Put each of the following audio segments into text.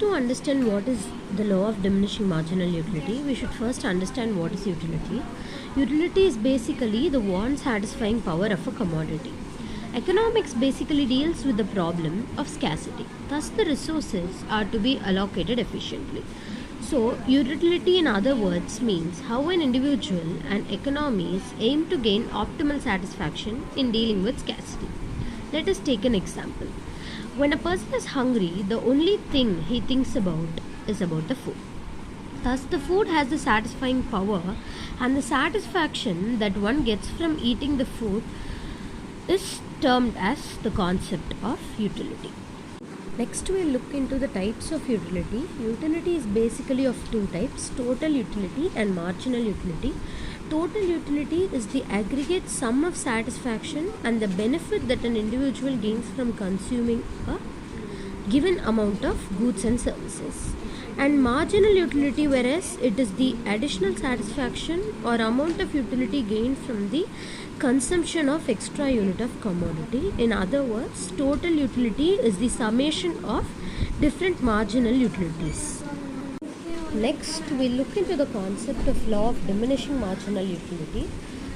to understand what is the law of diminishing marginal utility, we should first understand what is utility. Utility is basically the want satisfying power of a commodity. Economics basically deals with the problem of scarcity. Thus, the resources are to be allocated efficiently. So, utility in other words means how an individual and economies aim to gain optimal satisfaction in dealing with scarcity. Let us take an example. When a person is hungry, the only thing he thinks about is about the food. Thus, the food has the satisfying power, and the satisfaction that one gets from eating the food is termed as the concept of utility. Next, we'll look into the types of utility. Utility is basically of two types: total utility and marginal utility. Total utility is the aggregate sum of satisfaction and the benefit that an individual gains from consuming a given amount of goods and services. And marginal utility, whereas it is the additional satisfaction or amount of utility gained from the consumption of extra unit of commodity. In other words, total utility is the summation of different marginal utilities. Next, we look into the concept of law of diminishing marginal utility.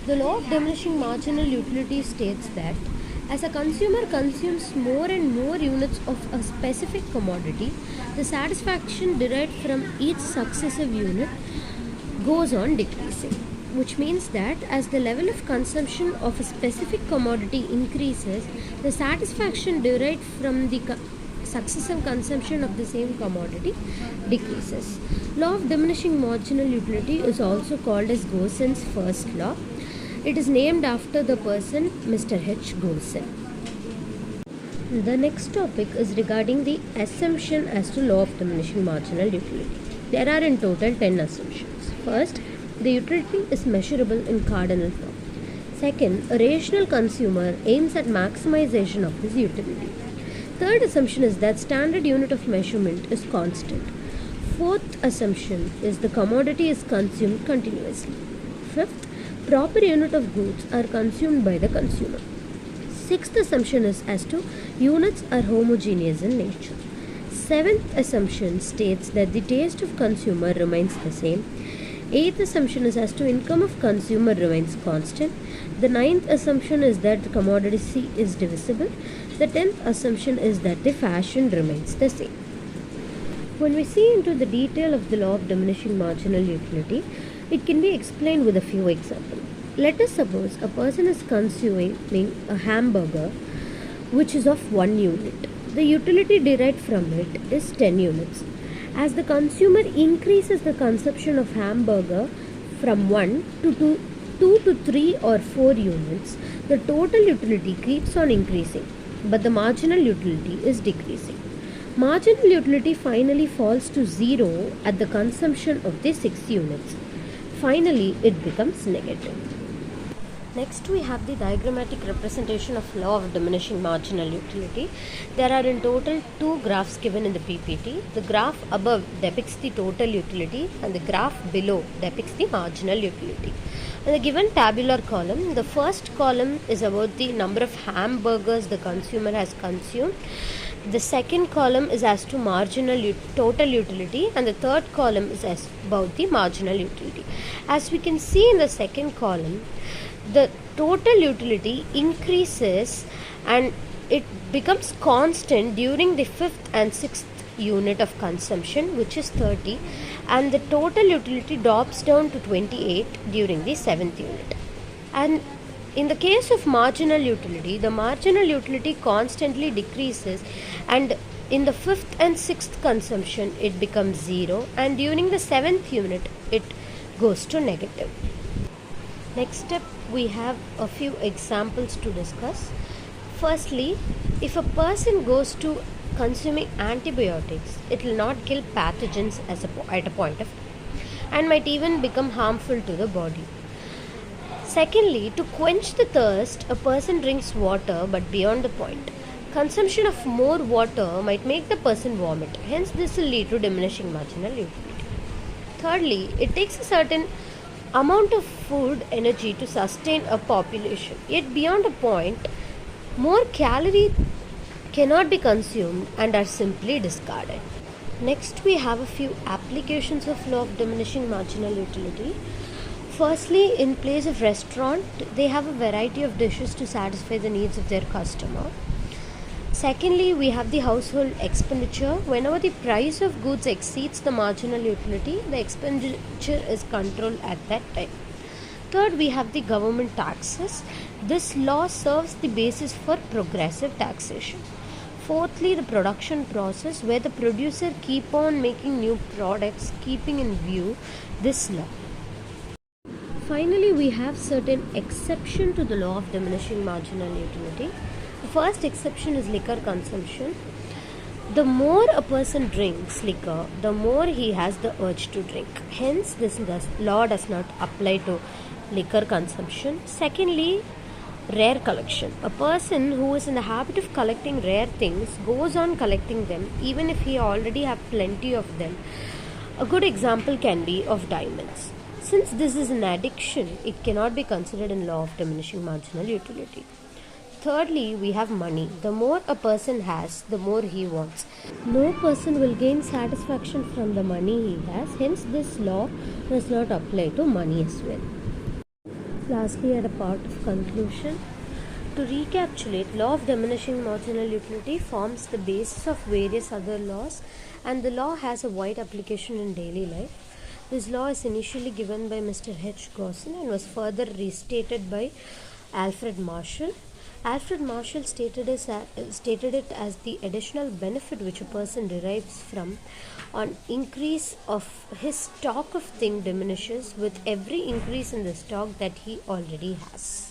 The law of diminishing marginal utility states that as a consumer consumes more and more units of a specific commodity, the satisfaction derived from each successive unit goes on decreasing, which means that as the level of consumption of a specific commodity increases, the satisfaction derived from the successive consumption of the same commodity decreases. Law of diminishing marginal utility is also called as Gauss's first law. It is named after the person Mr. H. Gaussen. The next topic is regarding the assumption as to law of diminishing marginal utility. There are in total 10 assumptions. First, the utility is measurable in cardinal form. Second, a rational consumer aims at maximization of his utility. Third assumption is that standard unit of measurement is constant. Fourth assumption is the commodity is consumed continuously. Fifth, proper unit of goods are consumed by the consumer. Sixth assumption is as to units are homogeneous in nature. Seventh assumption states that the taste of consumer remains the same. Eighth assumption is as to income of consumer remains constant. The ninth assumption is that the commodity C is divisible. The 10th assumption is that the fashion remains the same. When we see into the detail of the law of diminishing marginal utility, it can be explained with a few examples. Let us suppose a person is consuming a hamburger which is of 1 unit. The utility derived from it is 10 units. As the consumer increases the consumption of hamburger from 1 to 2 to 3 or 4 units, the total utility keeps on increasing, but the marginal utility is decreasing. Marginal utility finally falls to 0 at the consumption of the 6 units. Finally, it becomes negative. Next, we have the diagrammatic representation of law of diminishing marginal utility. There are in total 2 graphs given in the PPT. The graph above depicts the total utility and the graph below depicts the marginal utility. In the given tabular column, the first column is about the number of hamburgers the consumer has consumed. The second column is as to total utility, and the third column is as about the marginal utility. As we can see in the second column, the total utility increases and it becomes constant during the 5th and 6th unit of consumption, which is 30, and the total utility drops down to 28 during the 7th unit. And in the case of marginal utility, the marginal utility constantly decreases, and in the 5th and 6th consumption it becomes 0, and during the 7th unit it goes to negative. Next step, we have a few examples to discuss. Firstly, if a person goes to consuming antibiotics, it will not kill pathogens at a point of time and might even become harmful to the body. Secondly, to quench the thirst, a person drinks water but beyond the point. Consumption of more water might make the person vomit, hence this will lead to diminishing marginal utility. Thirdly, it takes a certain amount of food energy to sustain a population, yet beyond a point, more calories cannot be consumed and are simply discarded. Next, we have a few applications of law of diminishing marginal utility. Firstly, in place of restaurant, they have a variety of dishes to satisfy the needs of their customer. Secondly, we have the household expenditure. Whenever the price of goods exceeds the marginal utility, the expenditure is controlled at that time. Third, we have the government taxes. This law serves the basis for progressive taxation. Fourthly, the production process, where the producer keep on making new products, keeping in view this law. Finally, we have certain exception to the law of diminishing marginal utility. The first exception is liquor consumption. The more a person drinks liquor, the more he has the urge to drink. Hence, this law does not apply to liquor consumption. Secondly, rare collection. A person who is in the habit of collecting rare things goes on collecting them even if he already have plenty of them. A good example can be of diamonds. Since this is an addiction, it cannot be considered in law of diminishing marginal utility. Thirdly, we have money. The more a person has, the more he wants. No person will gain satisfaction from the money he has. Hence, this law does not apply to money as well. Lastly, at a part of conclusion, to recapitulate, law of diminishing marginal utility forms the basis of various other laws, and the law has a wide application in daily life. This law is initially given by Mr. H. Gosson and was further restated by Alfred Marshall. Alfred Marshall stated it as the additional benefit which a person derives from an increase of his stock of thing diminishes with every increase in the stock that he already has.